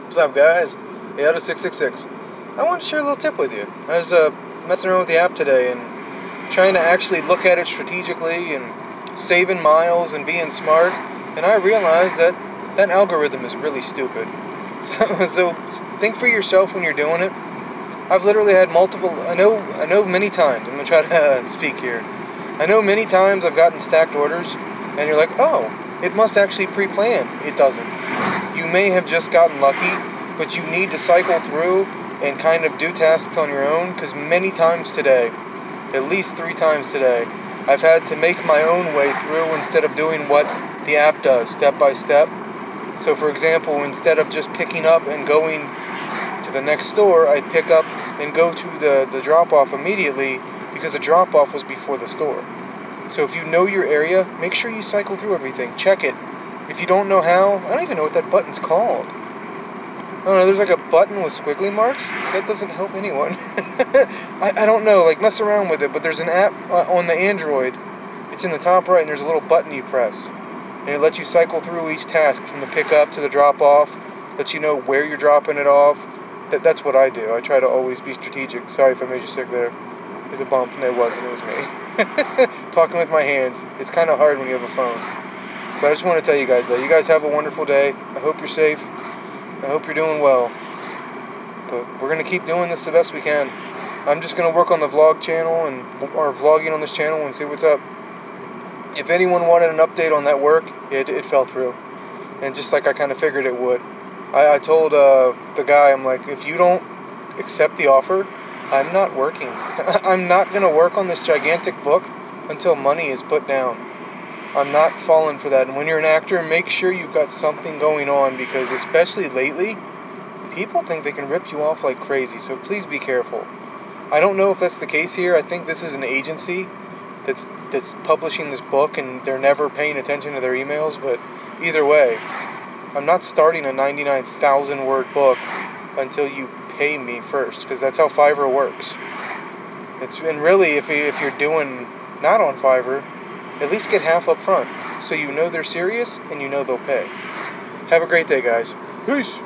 What's up, guys? Ayato 666. I want to share a little tip with you. I was messing around with the app today and trying to actually look at it strategically and saving miles and being smart, and I realized that that algorithm is really stupid. So think for yourself when you're doing it. I've literally had multiple. I know many times. I'm gonna try to speak here. I know many times I've gotten stacked orders, and you're like, oh, it must actually pre-plan. It doesn't. You may have just gotten lucky, but you need to cycle through and kind of do tasks on your own, because many times today, at least 3 times today, I've had to make my own way through instead of doing what the app does, step by step. So for example, instead of just picking up and going to the next store, I'd pick up and go to the drop-off immediately, because the drop-off was before the store. So if you know your area, make sure you cycle through everything. Check it. If you don't know how, I don't even know what that button's called. Oh no, there's like a button with squiggly marks? That doesn't help anyone. I don't know, like mess around with it, but there's an app on the Android. It's in the top right and there's a little button you press. And it lets you cycle through each task from the pickup to the drop off, lets you know where you're dropping it off. That's what I do. I try to always be strategic. Sorry if I made you sick there. There's a bump. No, it wasn't. It was me. Talking with my hands. It's kind of hard when you have a phone. But I just want to tell you guys that. You guys have a wonderful day. I hope you're safe. I hope you're doing well. But we're going to keep doing this the best we can. I'm just going to work on the vlog channel or vlogging on this channel and see what's up. If anyone wanted an update on that work, it fell through. And just like I kind of figured it would. I told the guy, I'm like, if you don't accept the offer, I'm not working. I'm not going to work on this gigantic book until money is put down. I'm not falling for that. And when you're an actor, make sure you've got something going on, because especially lately, people think they can rip you off like crazy. So please be careful. I don't know if that's the case here. I think this is an agency that's publishing this book and they're never paying attention to their emails. But either way, I'm not starting a 99,000 word book until you pay me first, because that's how Fiverr works. And really, if you're doing not on Fiverr, at least get half up front, so you know they're serious and you know they'll pay. Have a great day, guys. Peace.